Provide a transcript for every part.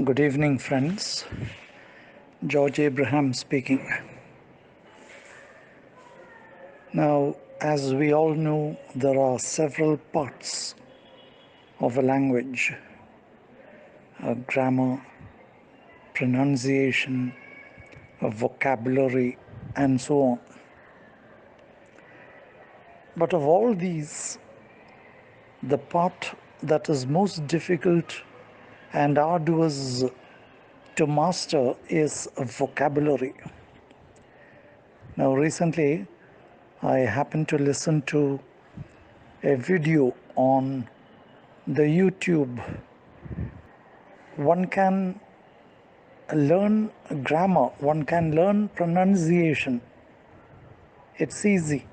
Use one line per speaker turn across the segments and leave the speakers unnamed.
Good evening, friends. George Abraham speaking. Now, as we all know, there are several parts of a language: a grammar, pronunciation, a vocabulary, and so on. But of all these, the part that is most difficult and arduous to master is vocabulary. Now, recently, I happened to listen to a video on the YouTube. One can learn grammar, one can learn pronunciation. It's easy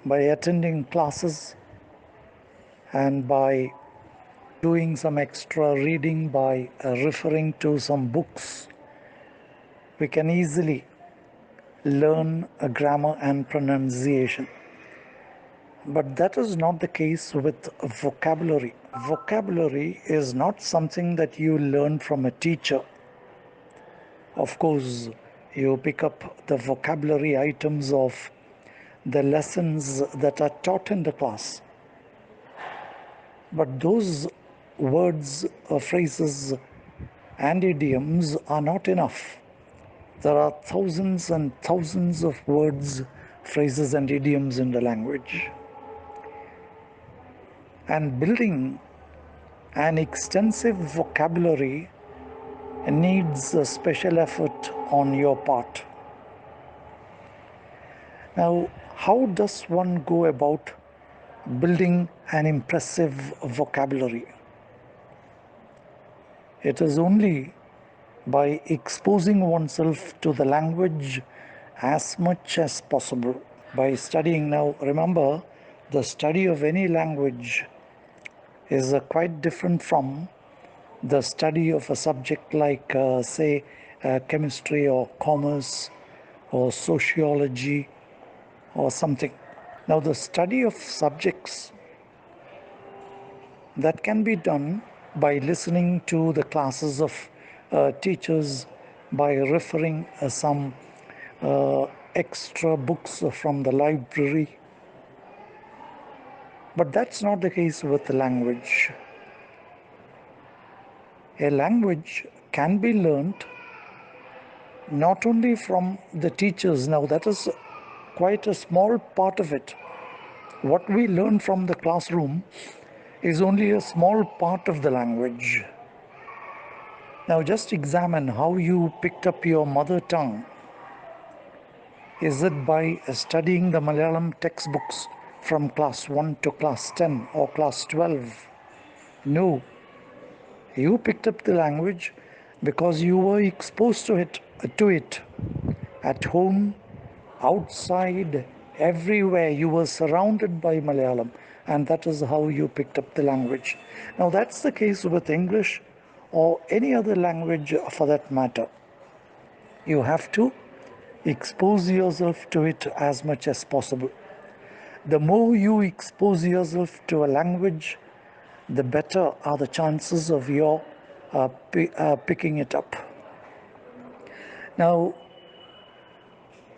by attending classes and by doing some extra reading, by referring to some books. We can easily learn a grammar and pronunciation. But that is not the case with vocabulary. Vocabulary is not something that you learn from a teacher. Of course, you pick up the vocabulary items of the lessons that are taught in the class. But those words, phrases, and idioms are not enough. There are thousands and thousands of words, phrases, and idioms in the language. And building an extensive vocabulary needs a special effort on your part. Now, how does one go about building an impressive vocabulary? It is only by exposing oneself to the language as much as possible. By studying, now remember, the study of any language is quite different from the study of a subject like, say, chemistry or commerce or sociology or something. Now, the study of subjects that can be done by listening to the classes of teachers, by referring some extra books from the library. But that's not the case with the language. A language can be learnt not only from the teachers. Now, that is quite a small part of it. What we learn from the classroom is only a small part of the language. Now, just examine how you picked up your mother tongue. Is it by studying the Malayalam textbooks from class 1 to class 10 or class 12? No. You picked up the language because you were exposed to it at home, outside, everywhere. You were surrounded by Malayalam, and that is how you picked up the language. Now, that's the case with English or any other language for that matter. You have to expose yourself to it as much as possible. The more you expose yourself to a language, the better are the chances of your picking it up. Now,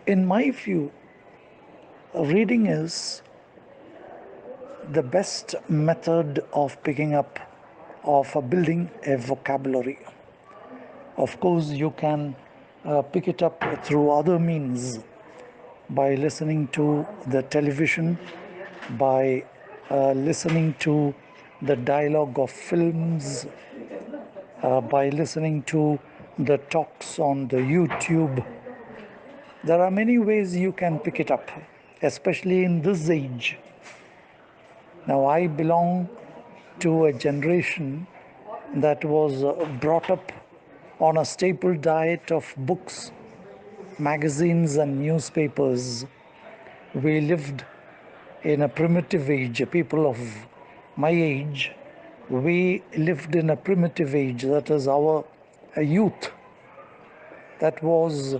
in my view, reading is the best method of picking up, of building a vocabulary. Of course, you can pick it up through other means, by listening to the television, by listening to the dialogue of films, by listening to the talks on the YouTube. There are many ways you can pick it up, especially in this age. Now, I belong to a generation that was brought up on a staple diet of books, magazines, and newspapers. We lived in a primitive age. People of my age, we lived in a primitive age. That is our youth. That was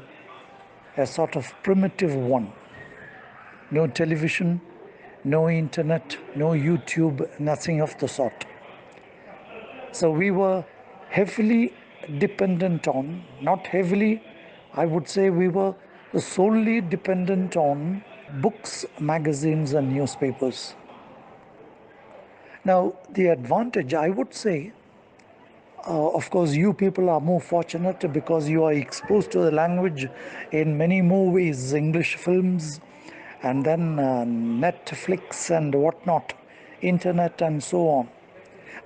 a sort of primitive one. No television, no internet, no YouTube, nothing of the sort. So we were heavily dependent on, not heavily, I would say we were solely dependent on books, magazines, and newspapers. Now, the advantage, I would say, of course, you people are more fortunate because you are exposed to the language in many more ways, English films, and then Netflix and whatnot, internet, and so on.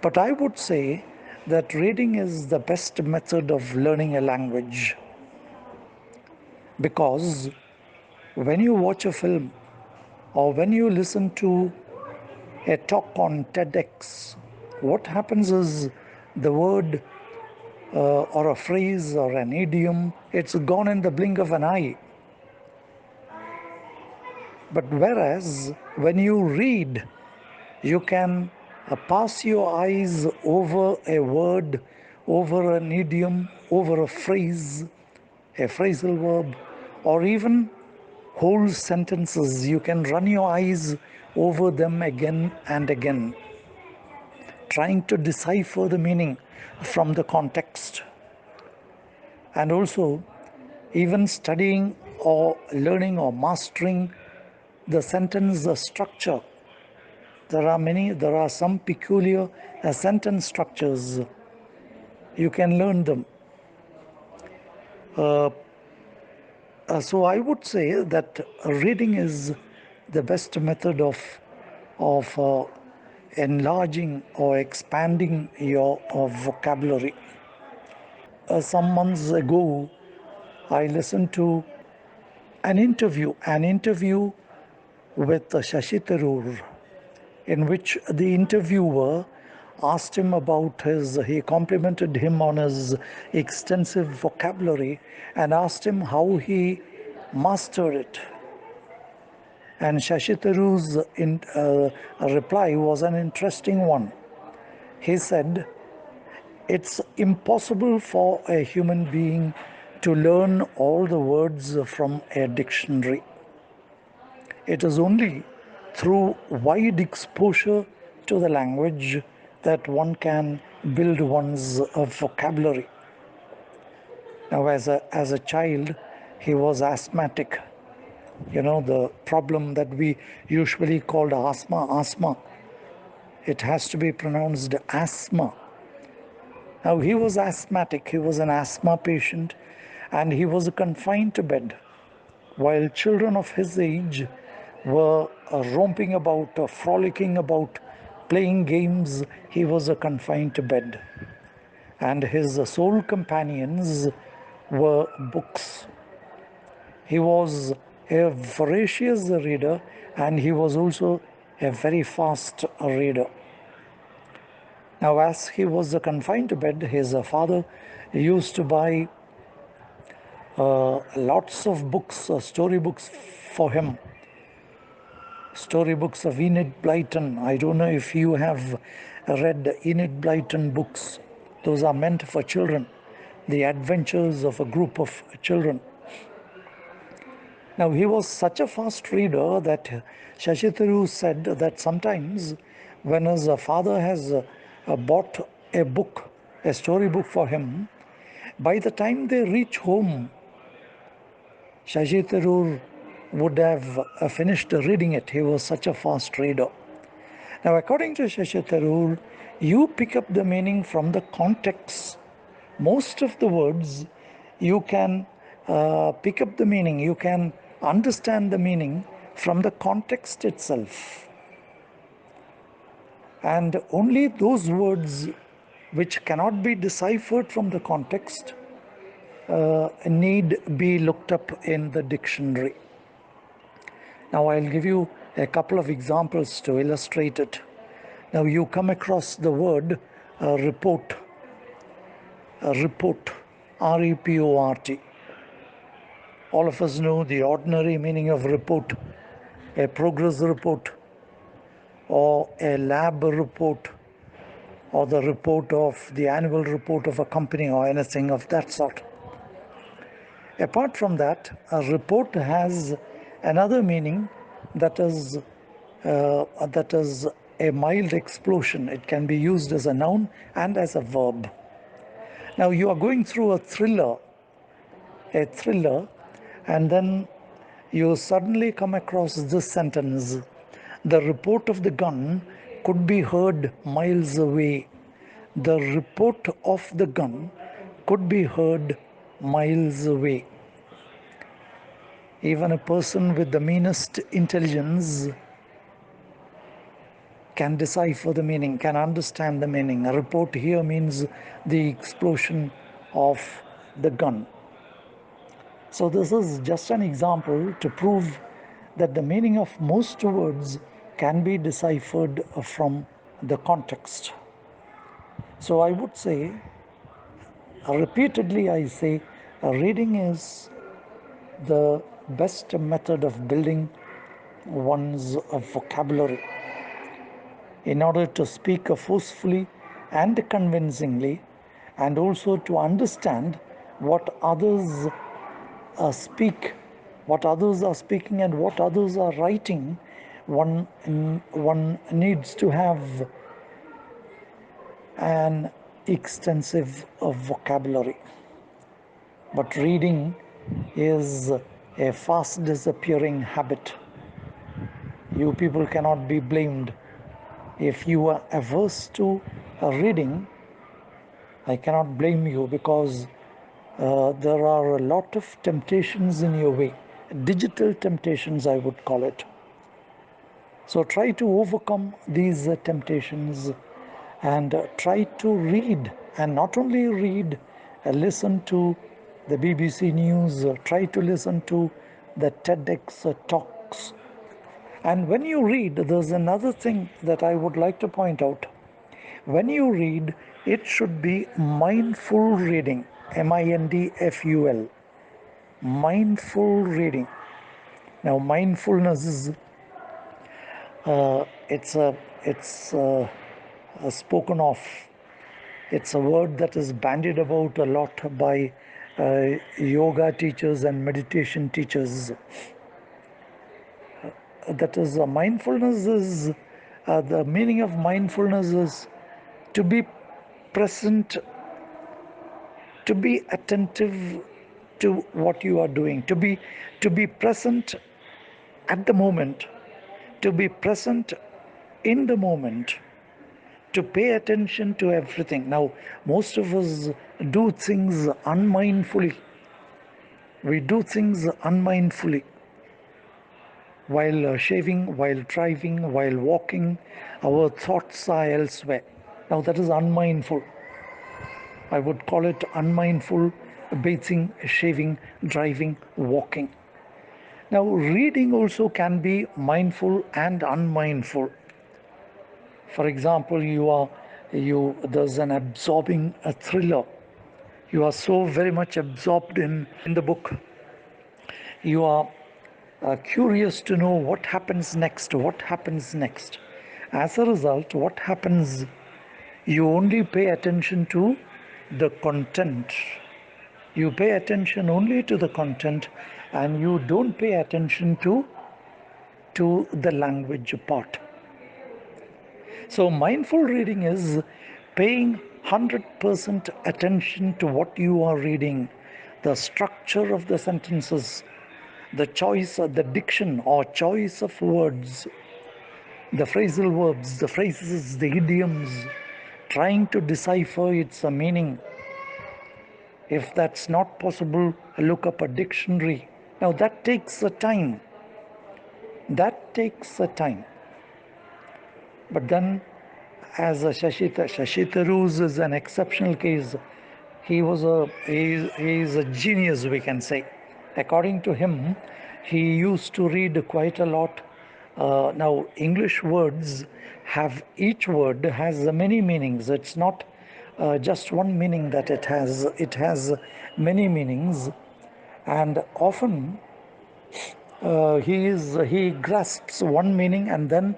But I would say that reading is the best method of learning a language, because when you watch a film or when you listen to a talk on TEDx, what happens is the word or a phrase or an idiom, it's gone in the blink of an eye. But whereas when you read, you can pass your eyes over a word, over an idiom, over a phrase, a phrasal verb, or even whole sentences. You can run your eyes over them again and again, trying to decipher the meaning from the context. And also, even studying or learning or mastering the sentence structure. There are some peculiar sentence structures. You can learn them. So I would say that reading is the best method of enlarging or expanding your vocabulary. Some months ago, I listened to an interview with Shashi Tharoor, in which the interviewer asked him about he complimented him on his extensive vocabulary and asked him how he mastered it. And Shashi Tharoor's reply was an interesting one. He said, it's impossible for a human being to learn all the words from a dictionary. It is only through wide exposure to the language that one can build one's vocabulary. Now, as a child, he was asthmatic. You know, the problem that we usually called asthma. It has to be pronounced asthma. Now, he was asthmatic. He was an asthma patient, and he was confined to bed, while children of his age were romping about, frolicking about, playing games. He was confined to bed. And his sole companions were books. He was a voracious reader, and he was also a very fast reader. Now, as he was confined to bed, his father used to buy lots of books, storybooks for him. Storybooks of Enid Blyton. I don't know if you have read Enid Blyton books. Those are meant for children, the adventures of a group of children. Now, he was such a fast reader that Shashi Tharoor said that sometimes when his father has bought a book, a storybook for him, by the time they reach home, Shashi Tharoor would have finished reading it. He was such a fast reader. Now, according to Shashi Tharoor, you pick up the meaning from the context. Most of the words, you can pick up the meaning, you can understand the meaning from the context itself. And only those words which cannot be deciphered from the context need be looked up in the dictionary. Now, I'll give you a couple of examples to illustrate it. Now, you come across the word report, R-E-P-O-R-T. All of us know the ordinary meaning of report, a progress report, or a lab report, or the report of the annual report of a company, or anything of that sort. Apart from that, a report has another meaning that is a mild explosion. It can be used as a noun and as a verb. Now you are going through a thriller, and then you suddenly come across this sentence: the report of the gun could be heard miles away. The report of the gun could be heard miles away. Even a person with the meanest intelligence can decipher the meaning, can understand the meaning. A report here means the explosion of the gun. So this is just an example to prove that the meaning of most words can be deciphered from the context. So I would say, repeatedly I say, reading is the best method of building one's vocabulary. In order to speak forcefully and convincingly, and also to understand what others speak, what others are speaking and what others are writing, one needs to have an extensive vocabulary. But reading is a fast disappearing habit. You people cannot be blamed. If you are averse to reading, I cannot blame you, because there are a lot of temptations in your way. Digital temptations, I would call it. So try to overcome these temptations and try to read, and not only read, listen to the BBC News, try to listen to the TEDx talks. And when you read, there's another thing that I would like to point out. When you read, it should be mindful reading, mindful, mindful reading. Now, mindfulness is it's spoken of. It's a word that is bandied about a lot by yoga teachers and meditation teachers. That is, mindfulness is the meaning of mindfulness is to be present, to be attentive to what you are doing, to be present at the moment, to be present in the moment, to pay attention to everything. Now, most of us do things unmindfully. We do things unmindfully. While shaving, while driving, while walking, our thoughts are elsewhere. Now, that is unmindful. I would call it unmindful bathing, shaving, driving, walking. Now, reading also can be mindful and unmindful. For example, there's an absorbing a thriller. You are so very much absorbed in the book. You are curious to know what happens next. As a result, what happens? You only pay attention to the content. You pay attention only to the content, and you don't pay attention to the language part. So mindful reading is paying 100% attention to what you are reading, the structure of the sentences, the choice of the diction or choice of words, the phrasal verbs, the phrases, the idioms, trying to decipher its meaning. If that's not possible, look up a dictionary. Now that takes a time. But then, as Shashi Tharoor is an exceptional case. He is a genius, we can say. According to him, he used to read quite a lot. Now, English words have, each word has many meanings. It's not just one meaning that it has. It has many meanings, and often he grasps one meaning, and then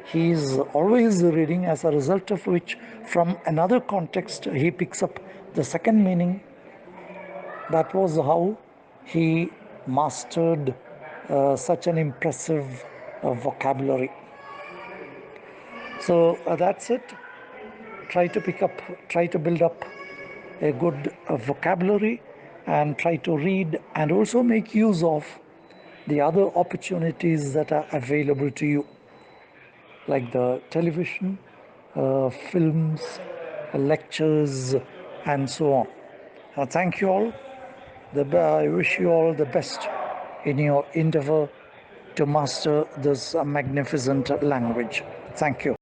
he is always reading, as a result of which from another context he picks up the second meaning. That was how he mastered such an impressive vocabulary. So that's it. Try to build up a good vocabulary and try to read and also make use of the other opportunities that are available to you, like the television, films, lectures, and so on. Thank you all. I wish you all the best in your endeavor to master this magnificent language. Thank you.